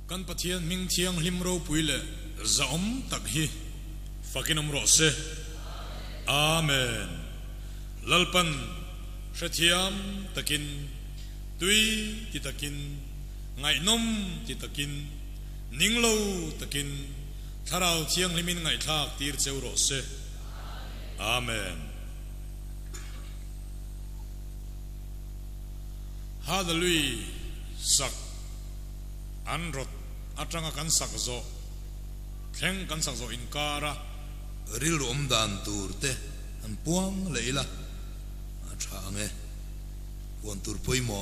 kan pathian ming thiang hlimro puile zaom tak hi fakinam ro se amen lalpan shathiam takin tui ti takin ngai nom ti takin ninglo takin tharau thiang hlimin ngai thak tir cheu ro se amen hallelujah sak anrot atanga kan sak zo thleng kan sak zo inkara ril rom dan turte an puang leila athange won tur poimo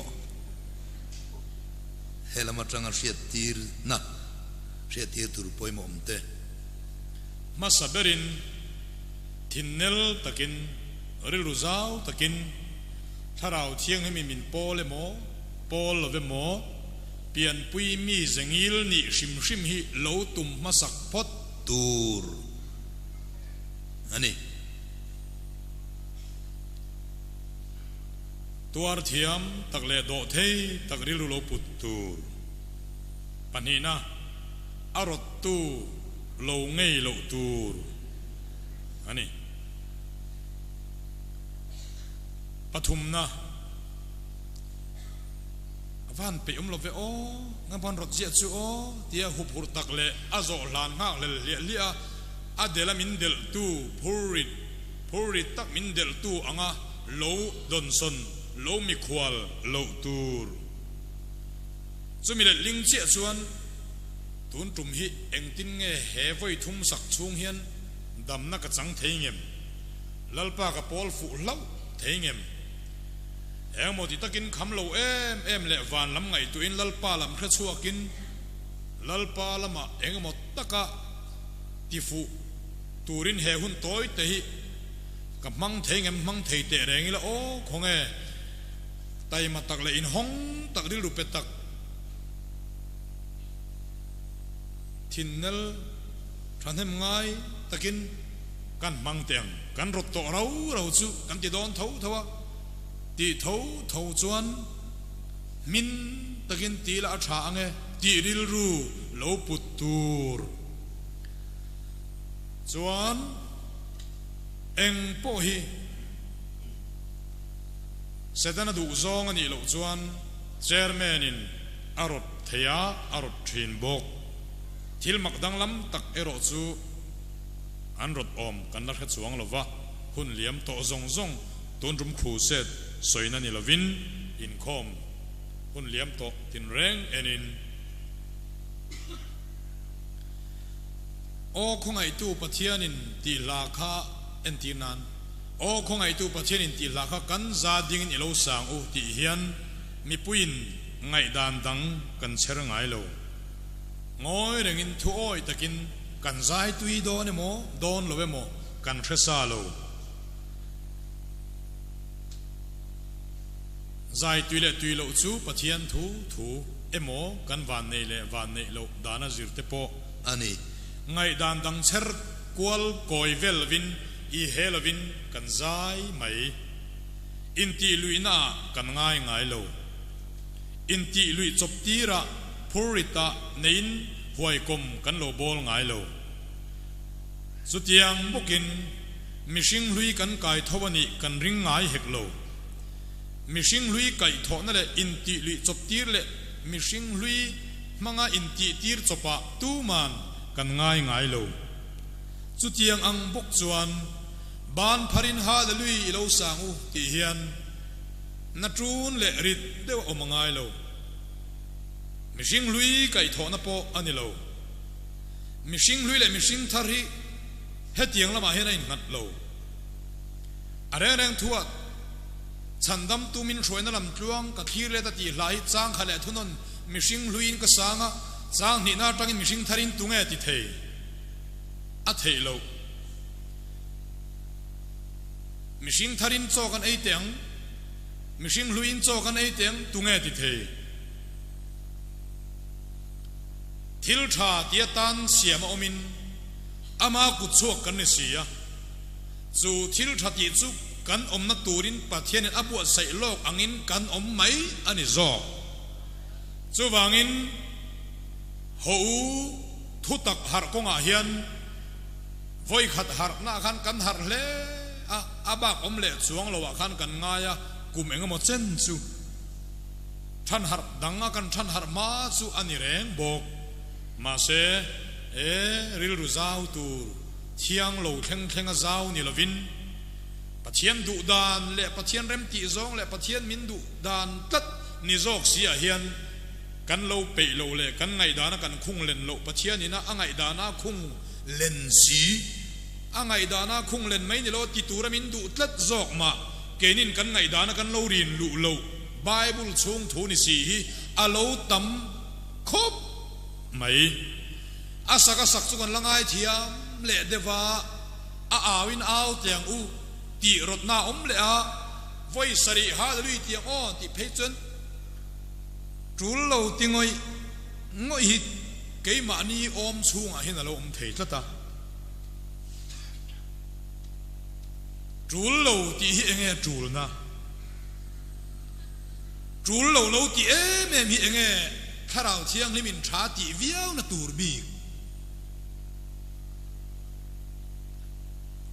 helama tanga hriatir na hriatir tur poimo omte masaberin thinnel takin riluzau takin tharau thiang hemi min pole mo pol love mo pian pui mi zengil ni shim shim hi lo tum masak pot tur ani tuar thiam takle do thei takrilu lo put tur panina arot tu lo ngei lo tur ani pathumna van pe lo ve o ngaban rot je chu o tia hu phur takle azo lan ngak le lia adela min del tu phurit tak min del tu anga lo donson lo mi khwal lo tur chumi le ling che chuan tun tum hi engtin nge he voi thum sak chung hian damna ka chang theingem lalpa ka pol fu lau theingem emoti takin khamlo em le van lam ngai tu in lalpa lam khra chuakin lalpa lama engmot taka tifu turin he hun toy te hi ka mang theingem mang thei te rengila o khonge tai ma tak le in hong tak ri lu pe tak thinnel thanem ngai takin kan mang teng kan rot to rau chu kan ti don thau thawa ti thau chuan min takin ti la tha ange ti ril ru lo put tur chuan eng po hi setana du zong ani lo chuan chairman in arot theya arot thin bok thil makdang lam tak ero chu anrot om kan la kha chuang lova hun liam to zong zong ton rum khu set soina ni lovin in khom hun liam to tin reng enin o khongai tu pathianin ti la kha entinan o khongai tu pathianin ti la kha kan za ding in ilo sang u ti hian mi puin ngai dan dang kan cher ngai lo ngoi rengin thu oi takin kan zai tui do ne mo don love mo kan thresa lo zai tui lo chu pathian thu emo kan van nei lo dana zirte po ani ngai dan dang cher kwal koi velvin I helovin kan zai mai inti luina kan ngai lo inti lui chop tira purita nein huai kom kan lo bol ngai lo sutiang bukin mishing lui kan kai thawani kan ring ngai hek lo mishing lui kai thona le inti lui chop tir le mishing lui manga inti tir chopa tu man kan ngai lo sutiang ang bok chuan ban pharin ha le lui lo sangu ti hian na trun le rit de o mangai lo mishing lui kai thona po ani lo mishing lui le mishing thari hetiang lama hena in ngat lo areng thuat chandam tumin shroina lam tluang ka thir le ta ti lai chang khale thunon mishing luin ka sanga chang ni na tangin mishing tharin tunge ti thei a thei lo mishing tharin chokan ei teng mishing luin chokan ei teng tunge ti thei thil tha tia tan siam omin ama ku chuak kan ni sia chu thil tha ti chu kan om na turin pathian apu sai lok angin kan om mai ani zo chu wangin hậu thu tắc har công à hiền voi khát har na khan kan har le abak lệ chuang lo khan kan ngaya kum enga mo chen chu than har danga kan than har ma chu ani reng bok ma se ril ru zau tur thiang lo theng a zau ni lovin pathian du dan le pathian rem ti zong le pathian min du dan tat ni zok sia hian kan lo pe lo le kan ngai dana kan khung len lo pathian ina angai dana khung len si angai dana khung len mai ni lo ti turamin du tlat zok ma kenin kan ngai dana kan lo rin lu lo bible chung thu ni si hi alo tam khop mai asaka sak chu kan langai thiam le dewa awin aw tiang u ti rot na le a voi sari ha lui tiang o ti phechon trul lo tingoi ngoi hi ke ma ni om chung a hin alo thei tlata trul lo ti hi enge trul na trul lo ti em hi enge tharau thiang limin tha ti viau na tur bi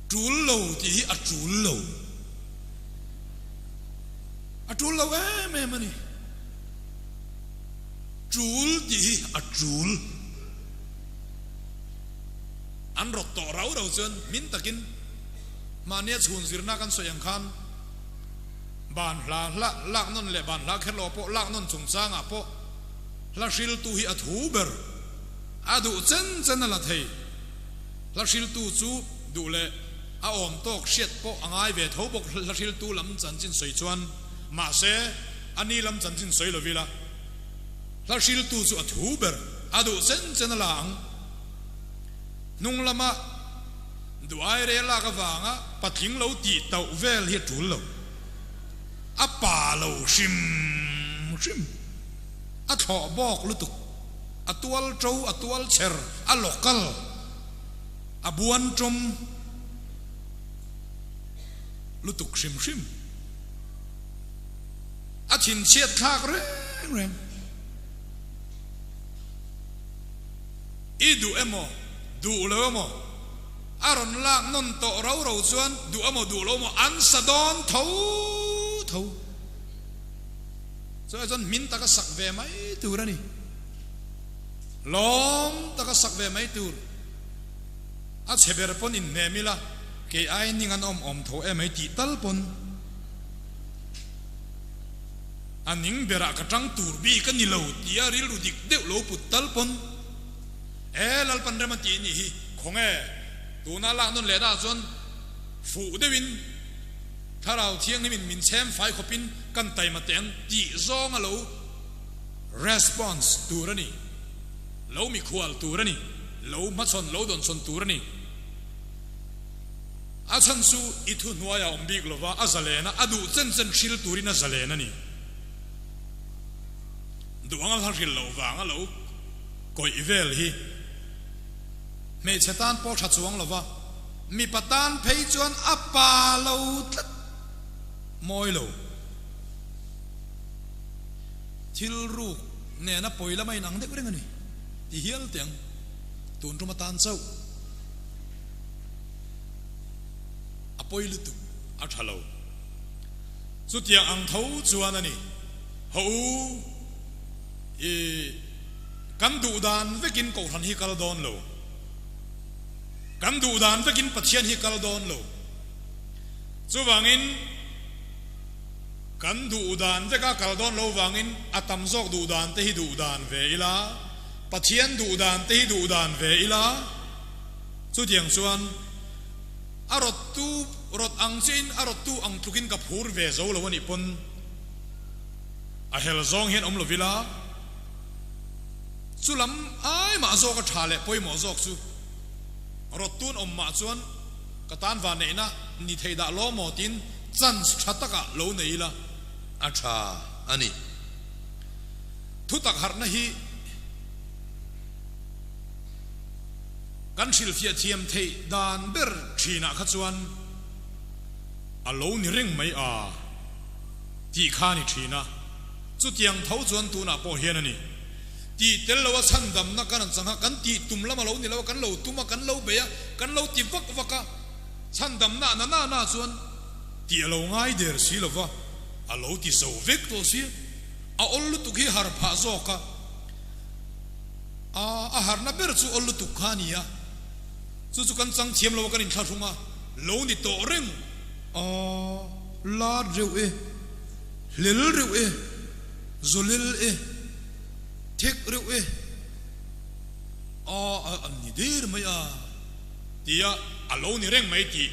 trul lo ti hi a trul lo em ani trul ti hi a trul an rot to rau chen min takin mania chun zirna kan soyang khan ban la non le ban la khelo po la non chung changa po la shil tu hi a thu ber adu chen la thei la shil tu chu du le a om tok shet po angai ve tho bok la shil tu lam chan chin soi chuan ma se ani lam chan chin soi lo vila la shil tu chu a thu ber adu chen lang nung lama duai re la ka wanga patling lo ti tau vel hi tu lo apa lo shim a tho bok lu tu a tual trâu a tual cher a local a buan trom lu tuk shim a thin chiat thak reng i du emo du lo emo aron lak non to rau chuan du amo du lo mo an sadon thau so jon min taka sak ve mai tur ani lom taka sak ve mai tur a cheber pon in nemila ke ai ningan om tho e mai ti tal pon aning bera ka tang tur bi ka ni lo tia ril ru dik de lo put tal pon e lal pan rema ti ni hi khonge tu na la non le da chon fu de win tharau thiang ni min chem fai khopin kan tai ma teng ti zong a lo response turani lo mi khwal turani lo ma chon lo don chon turani a chan su I thu nuaya om big lova azalena adu chen shil turina zalena ni duanga thar hil lo wanga lo koi ivel hi me chetan po tha chuang lova mi patan phei chuan apa lo tlat moi lo thil ru ne na poila mai nang de reng ani ti hial teng tun ru matan chau apoi lu tu a thalo chu tiang ang thau chuan ani ho kan du dan vekin ko han hi kal don lo kan du dan vekin pathian hi kal don lo chu wangin kan du dan veka kal don lo wangin atam zok du dan te hi du dan ve ila pathian du dan te hi du dan ve ila chu tiang chuan arot tu rot ang chin arot tu ang tukin ka phur ve zo lo ni pon a hel zong hian om lo vila chulam ai ma zo ka thale poi mo zok chu rotun om ma chuan katan wa neina ni theida lo mo tin chan thataka lo neila acha ani thu tak har na hi kan shil fia thiam thei dan ber thina kha chuan a lo ni ring mai a ti kha ni thina chu tiang thau chuan tu na po hian ani ti tel lo san dam na kan changa kan ti tum lama lo ni lo kan lo tuma kan lo be kan lo ti vak vaka san dam na na chuan ti lo ngai der si lo wa a lo ti so vek to si a ol tu ki har pha zo ka a har na ber chu ol tu khania chu kan chang thiam lo kan in thla thunga lo ni to reng la reu e lel reu e zolel e tek reu e ni der mai a tia alo ni reng mai ti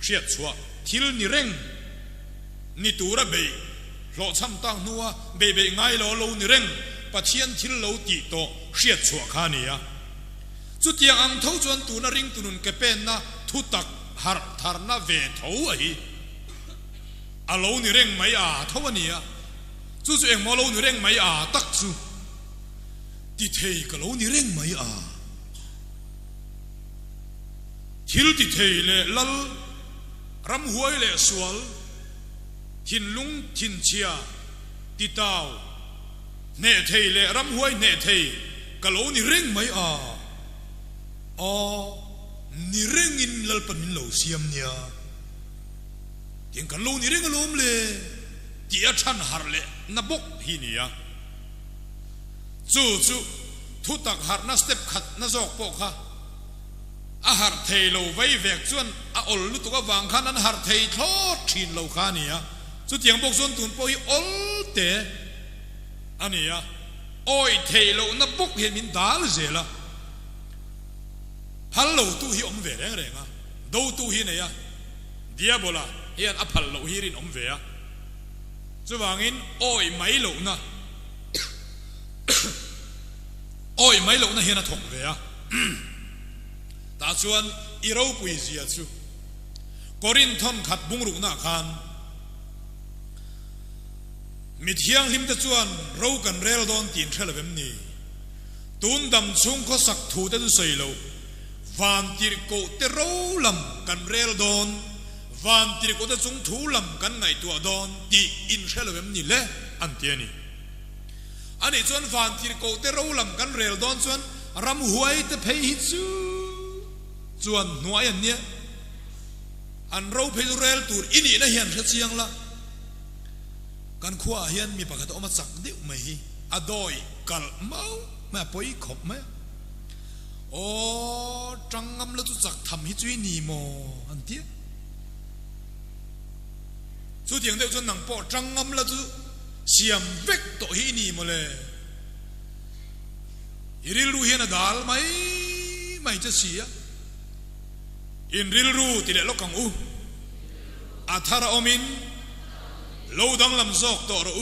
hriat chua thil ni reng ni tura be lo cham tang nuwa be ngai lo ni reng pathian thil lo ti to hriat chua khania chu tiang ang tho chuan tu na ring tunun ke pen na thu tak har thar na ve tho a hi alo ni reng mai a thawania chu eng mo lo ni reng mai a tak chu ti thei ka lo ni reng mai a thil ti thei le lal ram huai le sual thin lung thin chia ti tau ne thei le ram huai ne thei ka lo ni reng mai a ni reng in lal pan min lo siam nia tiếng kan lo ni reng lom le ti a than har le na bok hi nia chu thu tak har na step khat na jok po kha a har thei lo vai vek chuan a ol lu tu ka wang khan an har thei tho thin lo kha nia chu tiang bok zon tun po hi ol te ania oi thei lo na bok hi min dal zela hallo tu hi om ve reng reng a do tu hi ne ya diabola hian a phal lo hi rin om ve a chu wangin oi mai lo na oi mai lo na hian a thok ve a ta chuan i ro pui zia chu korin thon khat bung ru na khan mi thiang him ta chuan ro kan rel don tin thela bem ni tun dam chung kho sak thu te du sei lo van tir ko te ro lam kan rel don van tir ko te chung thu lam kan ngai tu don ti in thela bem ni le an ti ani ani chuan van tir ko te ro lam kan rel don chuan ram huai te phei hi chu chuan nuai an nia an ro phei rel tur ini na hian thla chiang la kan khua hian mi pakhat oma chak deuh mai hi adoi kal mau ma poi khop ma trangam la chu chak tham hi chui ni mo an tia chu tiang deuh chuan nang po trangam la chu siam vek to hi ni mo le iril ru hian adal mai cha sia in ril ru ti le lokang u athara omin lo dang lam zok to ro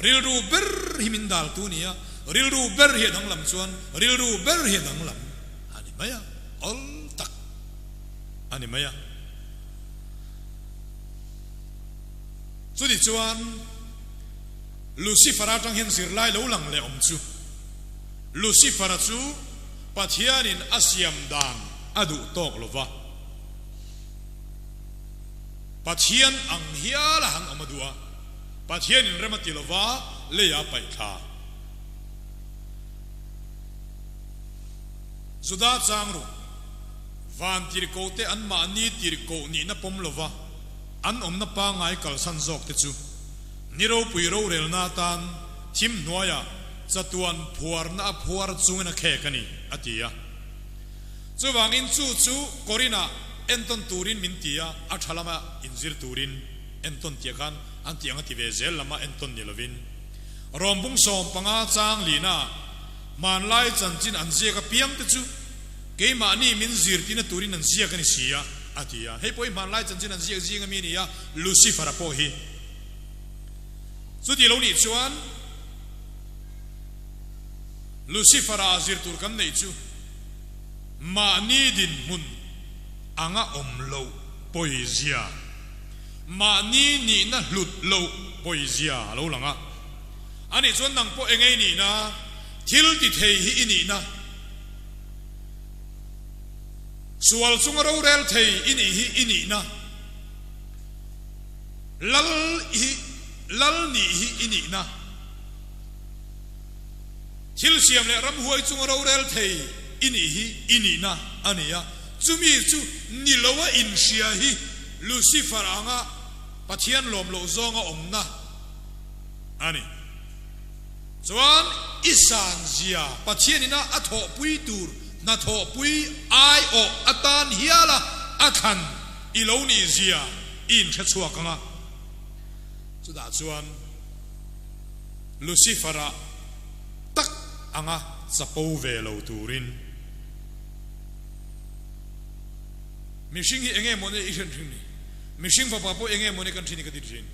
ril ru ber himin dal tu nia ril ru ber hi dang lam chuan ril ru ber hi dang lam ani maya ol tak ani maya chu di chuan Lucifer atang hen sir lai lo lang le om chu Lucifer chu pathianin asiam dang adu tok lova pathian ang hiala hang amadua pathianin remati lova le ya pai tha zuda changru van tir ko te an ma ni tir ko ni na pom lova an om na pa ngai kal san jok te chu niro pui ro rel na tan thim noya chatuan phuar na phuar chungena khe kani atia chu wangin chu korina enton turin mintia athalama injir turin enton tiakan antianga tive zel lama enton nilovin rombung som panga chang lina manlai chanchin anje ka piang te chu keima ni min zir tina turin an zia kani sia atia hei poi manlai chanchin an zia zinga mi nia Lucifer po hi chu ti lo ni chuan Lucifer azir tur kan nei chu ma ni din mun anga omlo poesia ma ni na hlut lo poesia lo langa ani chuan nang po engei ni na thil ti thei hi ini na sual chung ro rel thei ini hi ini na lal ni hi ini na thil siam le ram huai chung ro rel thei ini na ania chumi chu nilowa in sia hi Lucifer anga pathian lom lo zonga omna ani chuan isan zia pathianina atho pui tur na tho pui ai o atan hiala athan iloni zia in thachua kanga chuda chuan Lucifer tak anga chapo ve lo turin mishing hi enge mone ishan thini mishing fa papo enge mone kan thini ka tin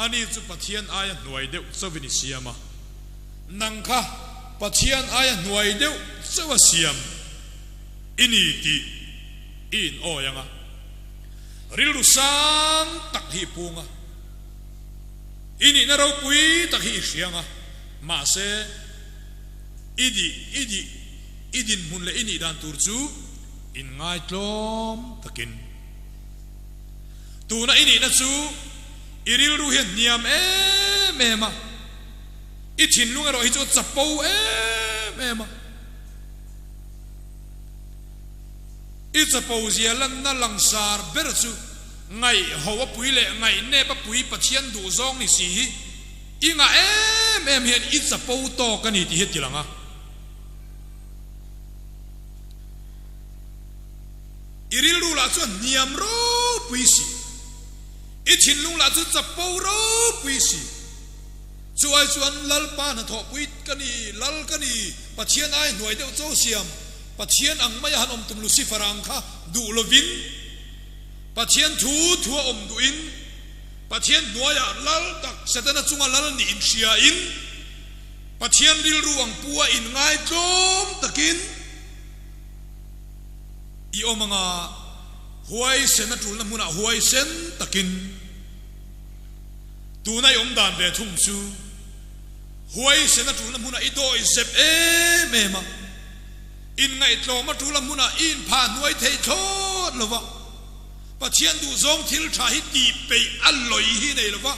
ani chu pathian aya nuai deu chawini siama nangkha pathian aya nuai deu chawa siam ini ti in oyanga rilu sang tak hi punga ini na raw pui tak hi sianga ma se idin mun le ini dan turchu in ngai tlom takin tu na ini na chu iril ru hian niam mema I thin lunga ro hi chu chapo mema I chapo zia lan na langsar ber chu ngai hawa pui le ngai ne pa pui pathian du zong ni si hi inga hian I chapo to kani ti het tilanga iril ru la chu niam ro pui si I thin lung la chu chapo ro pui si chuai chuan lal pa na tho pui kani lal kani pathian ai nuai deu cho siam pathian ang mai han om tum Lucifer ang kha du lovin pathian thu om du in pathian nuaya lal tak satana chunga lal ni in sia in pathian ril ru ang puwa in ngai tlom takin I omanga huai sen atul na muna huai sen takin tunai dan ve thum chu huai sen atul na muna idoi sep mema in ngai tloma tula muna in pha nuai thei thot lova pathian du zong thil tha hi ti pe alloi hi nei lova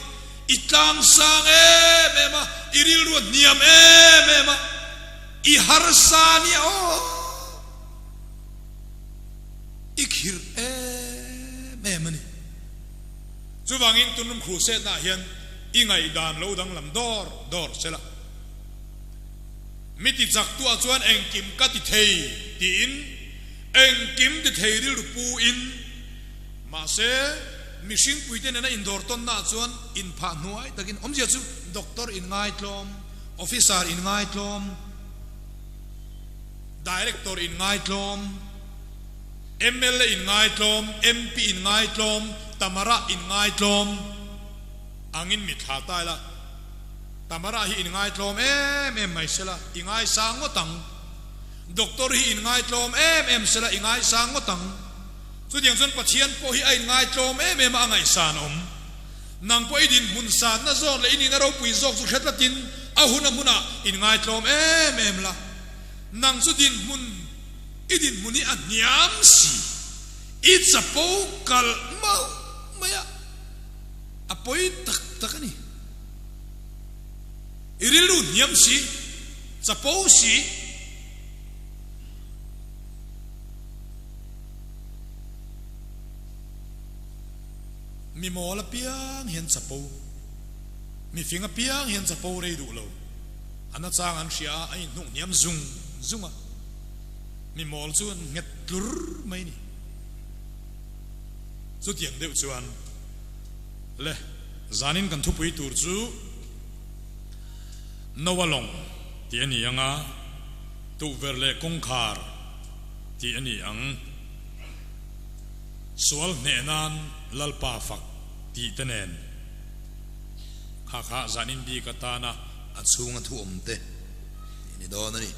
itang sang mema iril ru niam mema I harsani ikhir memani chuwangin tunum khuse na hian ingai dan lo dang lam dor sela miti chak tu a chuan engkim ka ti thei ti in engkim ti thei ril pu in ma se mishing puiten na indor ton na chuan in pha nuai takin omjia chu doctor in ngai tlom officer in ngai tlom director in ngai tlom MLA in ngai tlom MP in ngai tlom tamara in ngai tlom angin mi tha tai la tamara hi in ngai tlom mai sela in ngai sang tang doctor hi in ngai tlom sela in ngai sang tang chu diang chon pathian po hi ai ngai tlom ma ngai san om nang po idin mun san na zon le ini na ro pui zok chu khetla tin a huna muna in ngai tlom la nang chu din mun idin muni a niam si it's a pokal mau maya apoi takani irilu niam si chapo si mi mola piang hian chapo mi finga piang hian chapo rei du lo ana chang an sia ai nu niam zunga mi mol chuan nget tur mai ni chu tiang deuh chuan le zanin kan thu pui tur chu Lawng ti ani anga tu verle kongkhar ti ani ang sual nenan lalpa fak ti tenen kha zanin bi katana achunga thu omte ni do na ni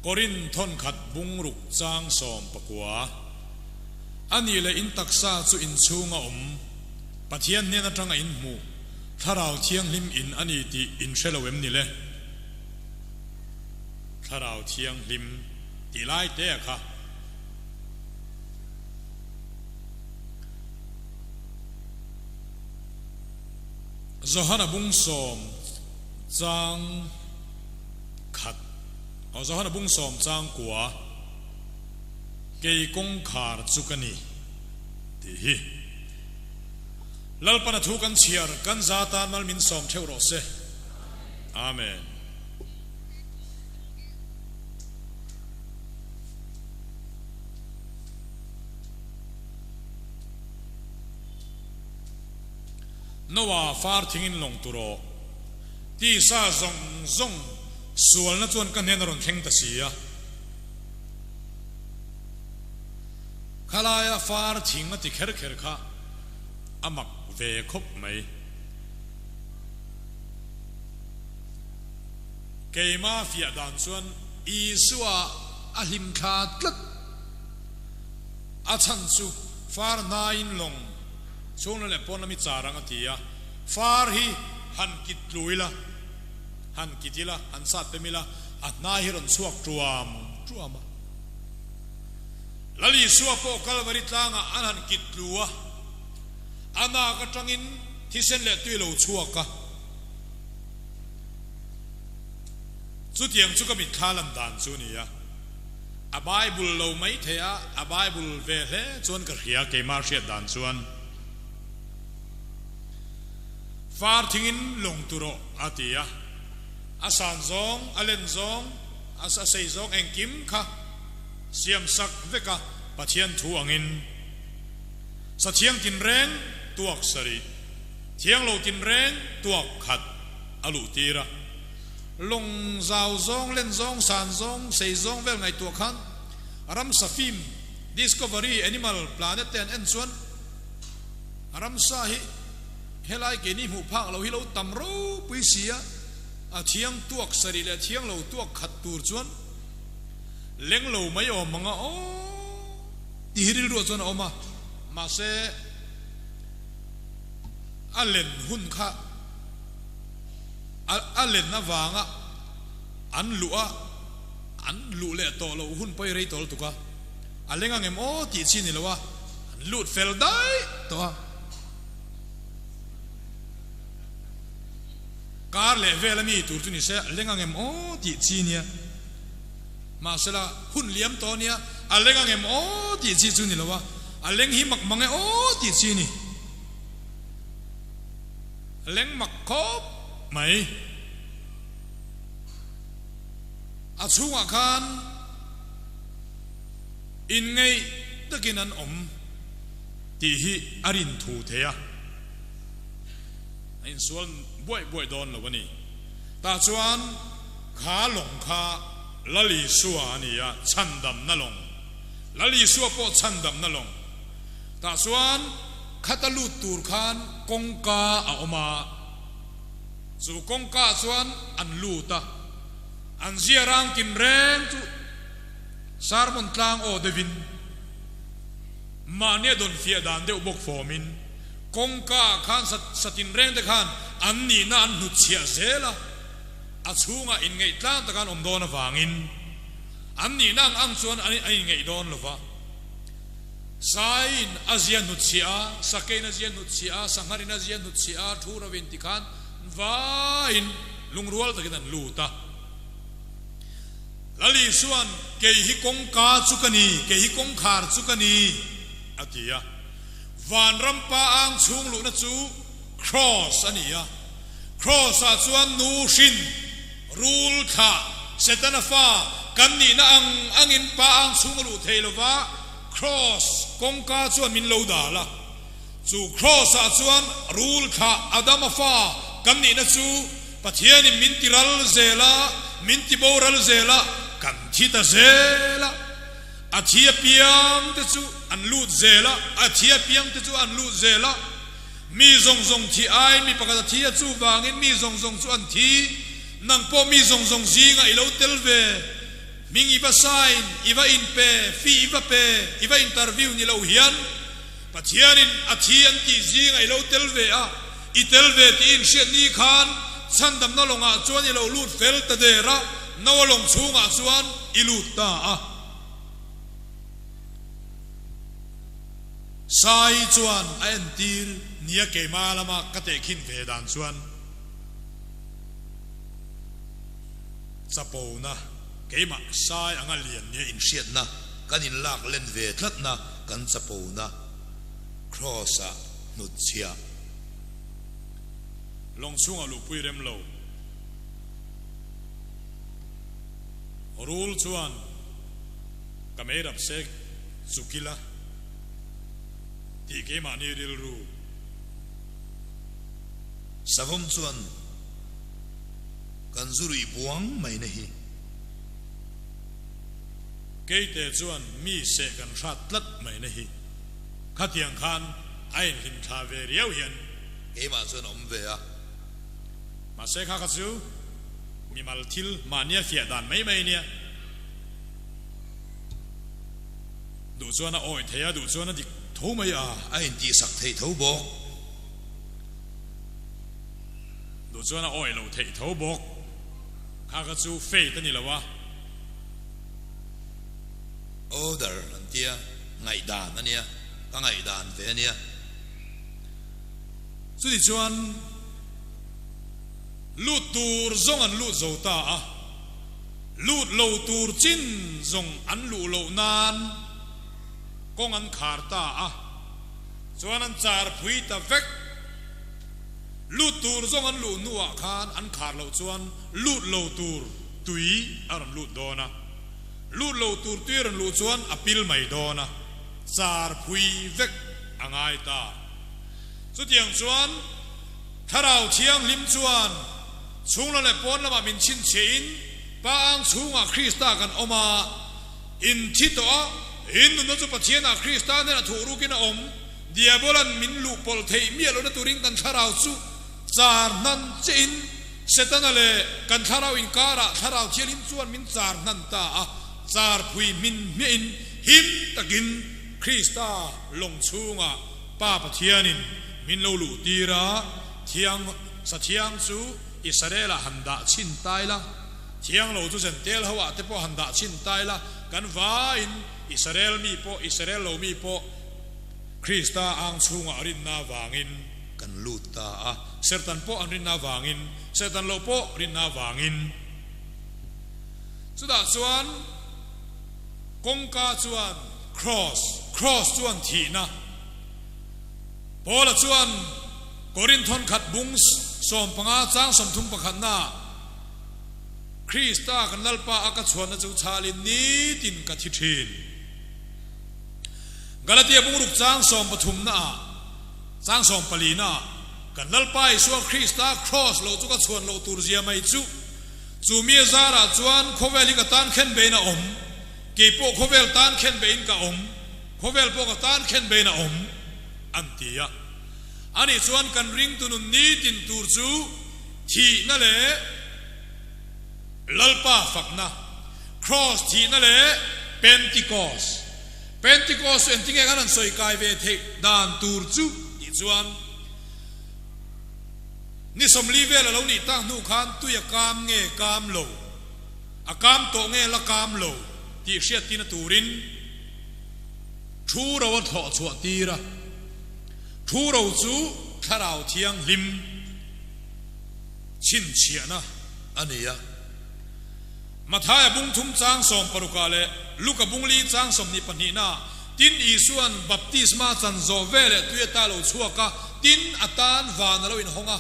Korin thon khat bung ruk chang som pakwa ani le in taksa chu in chunga pathian ne na tanga in mu tharau thiang lim in ani ti in shelawem ni le tharau thiang lim ti lai te kha zohana bung som chang khat เอาซะฮันบุ้งสอมจางกัวเกยกงขาร์จุกันนี่ที่ฮีลัลปนทุกันเชียร์กันซาตานมัลมินสอมเทวโรเซอาเมนนว่าฟาร์ทิ้งลงตุโรที่ซาซงส่วนนั้นจวนกันเห็นรอนเข่งตะเสียขลายฟาร์ทิ้งมาติเคร์ค่ะอามักเวคบไหมเกยมาฟิยดานส่วนอีสัวอาหิมขาดกลัดอาชันสุฟาร์นายน์ลงช่วงนั้นแหละพอนามิจารังตียาฟาร์ฮีหันกิดลุยละหันกิดละหันสัตว์เต็มิละอัดนายฮิรอนสวกจัวมลลีสัวโปกัลวริตลางอันหันกิดลัวอันนากระจังอินที่เส้นเล็ดตุยโลชัวกะสุดยังสุกมิดขาลันดานสุนียาอาไบบุลโลไม่เทียอาไบบุลเวเลจวนกระเฮียเกมาเชียดานส่วนฟาร์ทิ้งลงตุโรอาติยาอาสานซองอาเลนซองอาสาเซซองเองกิมค่ะเสียมสักเวกะปะเทียนทูอังอินสัตเทียงกินแรงตัวอักษริเทียงโลกินแรงตัวขัดอลุตีระลงซาวซองเล่นซองสานซองเซซองเวลไงตัวขันรัมสฟิม discovery animal planet แทนเอ็นส่วนรัมซาฮิเฮลัยเกนี่หูพักเราฮิเราตำรู้ปุยเสียเทียงตัวอักษริและเทียงเราตัวขัดตูส่วนเลี้ยงเราไม่ออกมังอ๋อที่ฮิริรัวส่วนออกมาเซอัลเลนหุ่นข้าอัลเลนน่าวางอันลุเล่โตเราหุ่นไปเรยโตตุกะอัลเลงเงมโอ้ตีชินี่ละวะลุดเฟลได้ตัวการเล่เวลามีตัวตุนี่เสอัลเลงเงมโอ้ตีชิเนี่ยมาเสละหุ่นเลี้ยมตัวเนี่ยอัลเลงเงมโอ้ตีชิตุนี่ละวะอัลเลงหิมักมังโอ้ตีชินี่เล้งมักคบไหมอาช่วงคันอินไงตะกินันตีฮีอารินทูเทียอินส่วนบ่อยโดนแล้ววันนี้ตาชวนขาหลงขาลลีสัวนี่ยชันดำนั่งลงลลีสัวโปชันดำนั่งลงตาชวนขัตลูตูร์ขานกงกาออกมาสู่กงกาส่วนอันลูตาอันเสียรังกินแรงจุสารมนตรางโอเดวินมาเนี่ยโดนเฟียดานเดวบกฟอมินกงกาขานสตินแรงตะขานอันนี้นั่นนุเชียเซละอาชูงอินไงตลางตะขานโดนฟังอินอันนี้นั่งอังส่วนอันนี้ไงโดนหรือวะSain Asia Nutsia, Sakin Asia Nutsia, Sangarin Asia Nutsia, Tura Vintikan, Vain Lungrual Takitan Luta. Lali Suan, Kehikong Ka Tsukani, Kehikong Kar Tsukani, Atia. Van Rampa Ang Chung Lunatsu, Cross Ania. Cross Atsuan Nushin, Rule Ka, Setanafa, Kanina Angin Pa Ang Chung Lutelova. Cross kongka chuan min lo da la chu cross a chuan rule kha adama fa kan ni na chu pathian min tiral zela min ti boral zela kan thita zela athia piang te chu an lut zela athia piang te chu an lut zela mi zong thi ai mi pakata thia chu wangin mi zong chu an thi nang po mi zong zinga ilo telve Ming iba sign, iba in pe, fi iba pe, iba interview ni lauhian. Patianin atian ti zing ay lau telve itelve ti in shet ni khan, sandam na longa chuan i lau lut fel tadera, nawalong chunga chuan ilut ta Sai chuan ayan tir niya kay malama katekin vedan chuan. Sapo na. cái mà sai anh liền nhé in siết na kan in lak len ve thlat na kan chapo na cross a nut chia long sung a lu pui rem lo rule chuan kamei rap sek sukila ti ke ma ni ril ru savom chuan kan zurui buang mai na hi cái te chuan mi se kan rat tlat mai na hi khatiang khan ain hin tha ve riau hian ke ma chuan om ve a mà sẽ khác chứ mi mal thil mà nia phiền đàn mấy mấy nia đủ cho nó oi thế à đủ cho nó đi thấu mấy à ain ti sak thei tho bo đủ cho nó oi lâu thế thấu bọc khác chứ phê tên gì là wa order an tia ngai dan ania ka ngai dan ve nia chứ đi chuan lút tour zong an lút dầu ta à lút lâu tour chín zong an lút lâu nan con an khar ta à chuan an char phui ta vek lút tour zong an lút nuwa khan an khar lâu chuan lút lâu tour tui an lút dona lút lâu tour tui an lút chuan apil mai dona char phui vek angai ta chu tiang chuan tharau thiang lim chuan chung le pon lama min chin chein pang chunga Krista kan oma in thito in no chu pathiana Krista na thuru kin om diabolan min lu pol thei mi lo na turing kan tharau chu char nan chein setana le kan tharau in kara tharau thialim chuan min char nan ta a char phui min mi in him takin Krista long chunga pa pathianin min lo lu tira thiang sa thiang chu Israel handa chin tai la thiang lo chu zen tel hawa te po handa chin tai la kan va in Israel lo mi po Krista ang chunga rin na wangin kan luta a sertan po an rin na wangin sertan lo po rin na wangin chu da chuan kongka chuan cross chuan thi na pola chuan Korinthon khat bung som panga chang som thum pakhat na Krista kan lalpa aka chuan na chu chalin ni tin ka thi thin Galatia bung ruk chang som pathum na chang som palina kan lalpa iswa Krista cross lo chu ka chuan lo tur zia mai chu mi zara chuan khoweli ka tan khen be na om ke po khovel tan khen be in ka om khovel po ka tan khen be na om antia ani chuan kan ring tu nun ni tin tur chu thi na le lalpa fakna cross thi na le Pentecost entinge kan soi kai ve the dan tur chu ni chuan ni somli ve la lo ni ta nu khan tu ya kam nge kam lo a kam to nge la kam lo ti hriat tin turin thu ro tho chua tira thu ro chu tharau thiang lim chin chiana ania mathaya bung thum chang som paruka le luka bungli chang som ni panina tin isuan baptisma chan zo vele tueta lo chuaka tin atan van lo in honga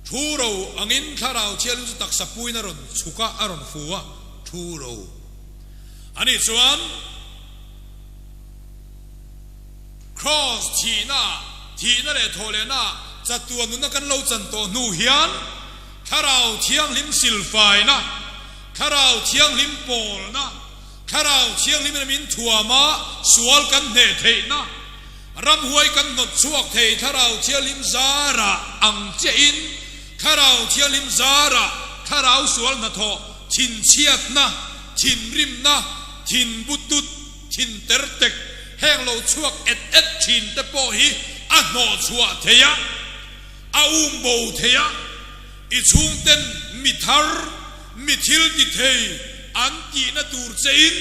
thu ro angin tharau thial chu tak sapui na ron chuka aron fuwa thu ro ani chuan cross thina le thole na chatuan nu na kan lo chan to nu hian tharau thiang lim silfai na tharau thiang lim pol na tharau thiang lim min thuama sual kan ne thei na ram huai kan not chuak thei tharau thiang lim zara ang che in tharau thiang lim zara tharau sual na tho thin chiat na thin rim na thin butut thin tertek heng lo chuak et thin te po hi a no chua theya a bo theya I chung ten mithar mithil ti thei an ti na tur chein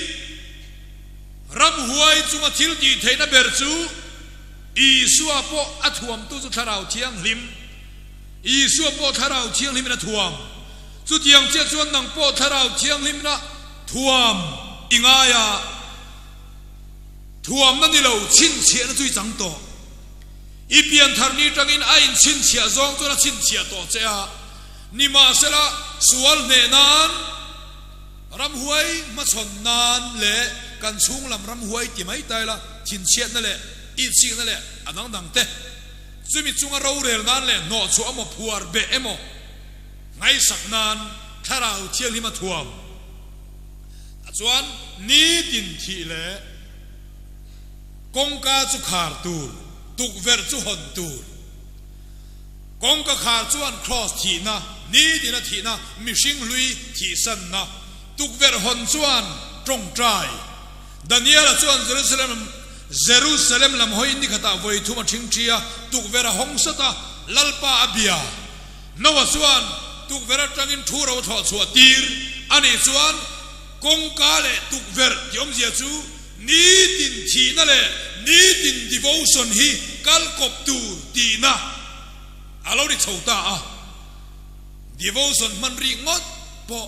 ram huai chunga thil ti thei na ber chu Isua po athuam tu chu tharau thiang lim Isua po tharau thiang lim na thuam สุดยังเจ้าชวนนังโปทาราวเชียงลิมนะทวมอิงายาทวมนั่นนี่เราชินเชียนะจุยจังโตอีเปียนทาร์นีจังอินไอน์ชินเชียจงตัวนะชินเชียโตเจ้านิมาเสละสวลเนนันรำหวยมาชนนานเละกันชุ่งลำรำหวยที่ไม่ตายละชินเชียนั่นแหละอีสิ่งนั่นแหละอันนั้นดังเตะจะมีจุงเราเรียนนั่นแหละโนชัวมพัวเบะโมไงสักนานถ้าเราเที่ยวลิมาทวมส่วนนี้ดินที่เละกงกาจุขาร์ตูตุกเวรจุฮอนตูกงกาขาร์จวนครอสทีนะนี้ดินทีนะมิชิงลุยทีสันนะตุกเวรฮอนจวนตรงใจดานิเอลจวนเยรูซาเล็มลำหอยนี่ขตาไว้ทุ่มชิงเชียตุกเวรฮงสตาลัลปาอเบียนวจวนตุกเวรจังอินทูเราทอดสวดตีร์อันนี้จวนกงกาเลตุกเวรที่อมเสียจูนี้ดินทีนั่นแหละนี้ดินดิโวชันฮีกัลกบตูตีนะอะไรที่ชาวตาดิโวชันมันริงดปอ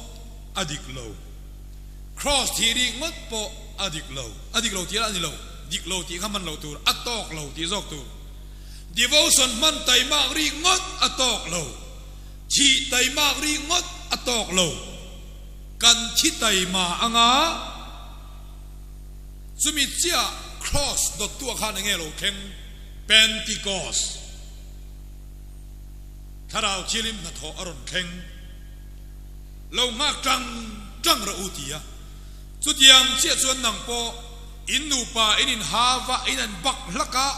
อดิกโลครอสที่ริงดปออดิกโลที่ละนี่โลดิกโลที่ข้ามันโลตูอัตตอกโลที่ซอกตูดิโวชันมันไตมากริงดอัตตอกโลที่ไตมากริงดอัตตอกโลกันที่ไตมาอ่างจะมีเจ้า cross ดอกตัวข้าในเงาโลเข่ง Pentecost ถ้าเราชิลิมนัทอรอนเข่งเรามากจังระอุติยะสุดยังเชี่ยส่วนนังโปอินนูปาอินินฮาวะอินันบักลักะ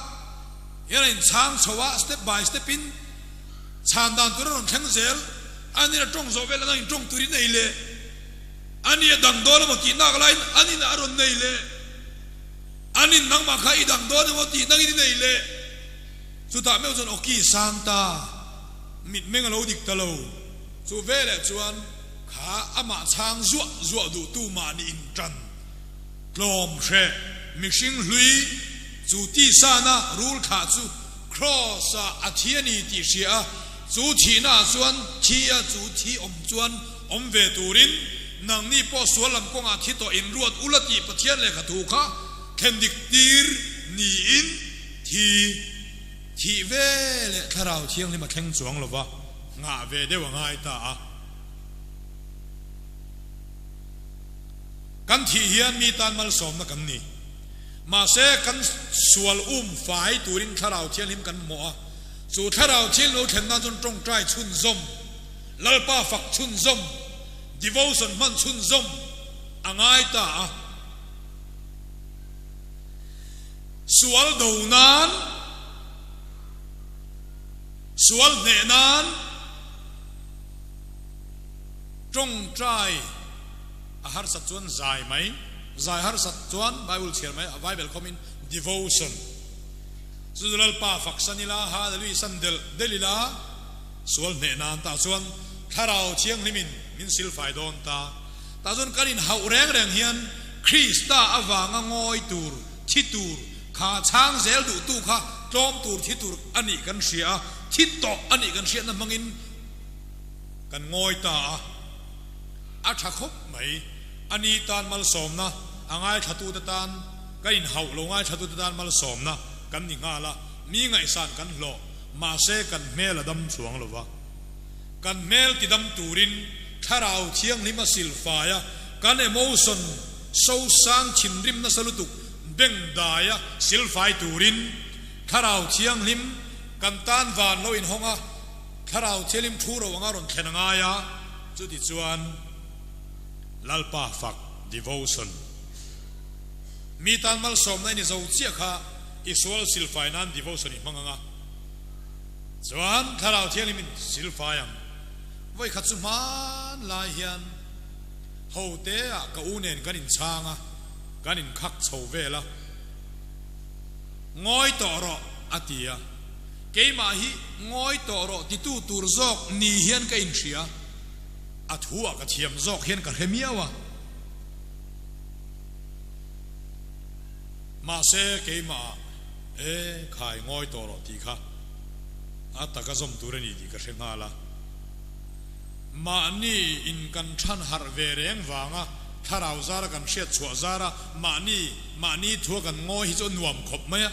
ยันช้างสวะ step by step in ชานดานตัวรอนเข่งเซลอันนี้เราจงโซเวลนั่งจงตุรินเอเลอันนี้ดังโดนมากินนักไลน์อันนี้น่ารอนเนเลอันนี้นังมาขายดังโดนมาตีนังอินเนเลสุดท้ายไม่ว่าจะโอกี้ซานตามิดเมงเราดิกตะโลสุเวลจวนขาอามาช้างจั่วดูตูมานี่อินจันกลมเชมิชิงลุยจูตีซานะรูลขาจูครอสอาเทียนีตีเชียจูทีน่าจวนทียจูทีอมจวนอมเวตูรินนังนี่พอสวนลำกงอาทิตย์ตัวอินรวดอุลตีปะเทียนเลยขถูกะเข็นดิกตีร์นี่อินที่เวลถ้าเราเที่ยงนี่มาแข่งสวงหรือวะงาเวได้ว่าง่ายตากันที่เฮียนมีตานมาสมนักกันนี่มาเสกันสวลฝ่ายตูรินถ้าเราเที่ยงนี่กันหมอสู่ถ้าเราเที่ยงเราเห็นนั่นจนตรงใจชุนซมลัลป้าฝักชุนซมdevotion มันชุนซมง่ายตาสวลดูนานสวลเนนานจงใจอาหารสัตว์จวนใจไหมใจอาหารสัตว์จวนไบเบิลเชื่อไหมไบเบิลคอมมิน devotion สุดลัลป้าฝักสันิลาฮาเดลิสันเดลิลาสวลเนนานตาจวนถ้าเราเชียงลิมินสิลไฟโดนตาจนกันอินหาแรงเฮียนคริสตาอวางงอยตูร์ทิตูร์ขาช้างเซลดูตู้ข้าจอมตูร์ทิตูร์อันนี้กันเสียทิตโตอันนี้กันเสียนั่นมังอินกันงอยตาอาชักคบไหมอันนี้ตานมาลสมนะง่ายชัตุตตานกันอินหาลงง่ายชัตุตตานมาลสมนะกันนี่ง่ายละมีไงสานกันหล่อมาเซกันเมลดำสวงหรือวะกันเมลติดำตูรินถ้าเราเที่ยงนี้มาสิลฟายกันเอโมชันโซซังชินริมนัสลุตุกเบ่งได้สิลฟายตูรินถ้าเราเที่ยงลิมกันตานวานเราอินห้องถ้าเราเที่ยงลิมทูเราวังอารมณ์แข็งง่ายจุดที่จวนลัลป้าฝัก devotion มีตานมัลสมในนิสาวเชียค่ะอิสวลสิลฟายนั้น devotion อีกมั้งจวนถ้าเราเที่ยงลิมสิลฟายังไว้ขัดสุมานลายเฮียนเขาเตะกับอูเนนกันอินช่างกันอินคักโชเวละงอยต่อรออาทิยาเกี่ยมาฮีงอยต่อรอที่ตู้ตูร์ซอกนี่เฮียนกันอินเชียอัดหัวกับเทียมซอกเฮียนกับเฮมียวะมาเสกเกี่ยมาขายงอยต่อรอที่ข้าอัตตะกระซมตูเรนีที่กระเชงาละ mà ni in kan than har ve reng wanga tharau zara kan hriat chua zara mà ni thua kan ngoi hi chu nuam khop maya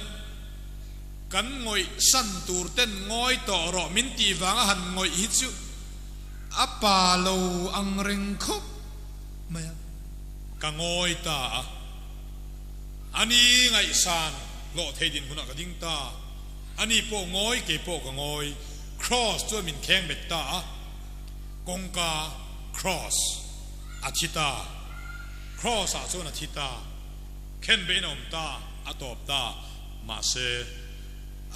kan ngoi san tur ten ngoi to ro min ti wanga han ngoi hi chu apa lo ang reng khop maya ka ngoi ta ani ngai san lo thei din huna ka ding ta ani po ngoi ke po ka ngoi cross chu min kheng bet ta kongka cross achita cross a chu na thita khen be nom ta atop ta ma se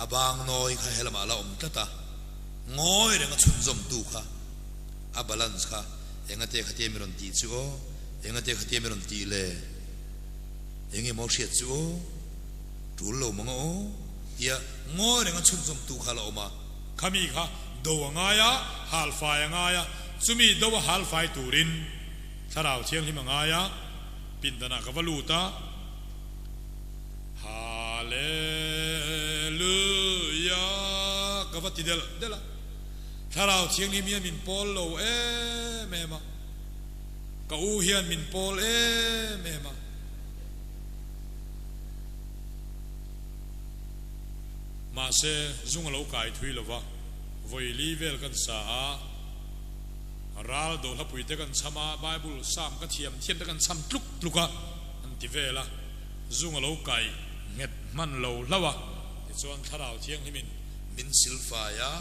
abang noi kha helama la om ta ngoi renga chun zom tu kha a balance kha enga te khate miron ti chu enga te khate miron ti le engi mo hriat chu tul lo mango ya ngoi renga chun zom tu kha la oma khami kha do nga ya hal fa nga ya chumi do hal fai turin tharau thiang hi nga ya pindana ka valuta hallelujah ka vati dela tharau thiang hi min pol lo mema ka u hian min pol mema ma se zung lo kai thui lova voi li vel kan sa ral do la pui te kan chama bible sam ka thiam te kan cham tluk tluka an ti vela zung lo kai nget man lo lawa ti chuan tharau thiang himin min silfa ya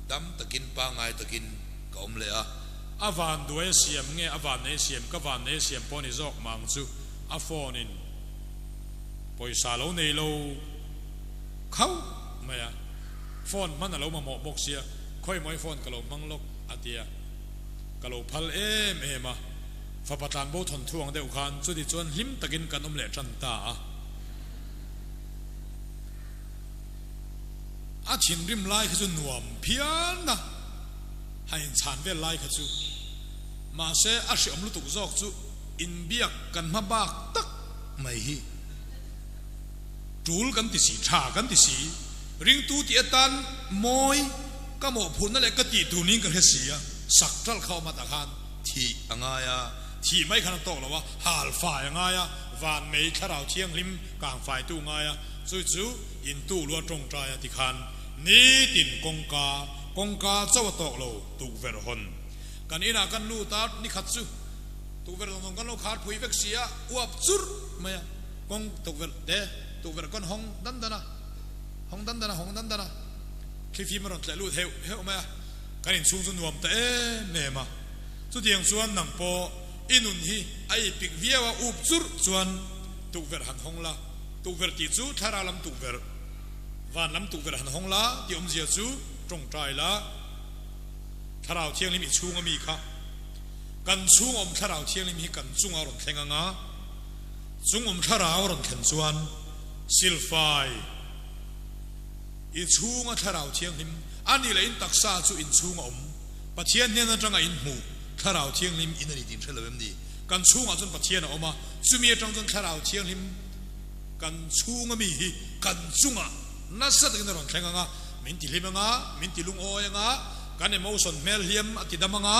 dam takin pa ngai takin kaum le avan duai siam nge avan ne siam ka van ne siam poni zok mang chu a phone in poisa lo nei lo khau maya phone man lo ma mo box sia khoi moi phone ka lo manglok atia ka lo phal ema fa patan bo thon thuang deuh khan chu di chuan hlim takin kanom le tran ta a chin rim lai kha chu nuam phian na hain chan ve lai kha chu ma se a hriam lu tuk zok chu in biak kan ma bak tak mai hi tul kan ti si tha kan ti si ring tu ti atan moi ka mo phun na le ka ti tu ning kan he sia sak tral khaw ma ta khan thi anga ya thi mai khan tok lawa hal fa anga ya van mei tharau thiang lim kang fai tu nga ya chu in tu lo tong tra ya ti khan ni tin kongka chaw tok lo tu ver hon kan ina kan lu ta ni khat chu tu ver long kan lo khat phui vek sia uap chur maya kong tu ver de tu ver kon hong dan dana khi phim ron tla lu heu maya kan in chung nuam ta nema chu tiang chuan nang po inun hi ai pik viawa up chur chuan tu ver han hong la tu ver ti chu thara lam tu ver van lam tu ver han hong la ti om zia chu tong trai la tharau thiang lim i chung ami kha kan chung om tharau thiang lim hi kan chung a ron thlenga nga chung om tharau ron thlen chuan silfai i chung a tharau thiang lim ani le in taksa chu in chung om pathian ne na tanga in mu tharau thiang lim in ani tim thelawem ni kan chung a chun pathian a oma chumi atang chun tharau thiang lim kan chung ami hi kan chunga na sat in ron thlenga nga min ti limanga min ti lung oyanga kan emotion mel hiam atidamanga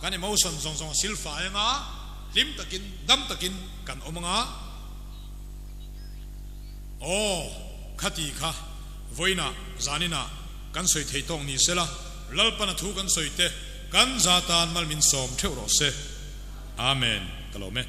kan emotion zong silfa nga lim takin dam takin kan omanga khati kha voina zanina kan soi thei tong ni sela lalpana thu kan soi te kan zatan mal min som theu ro se amen kalome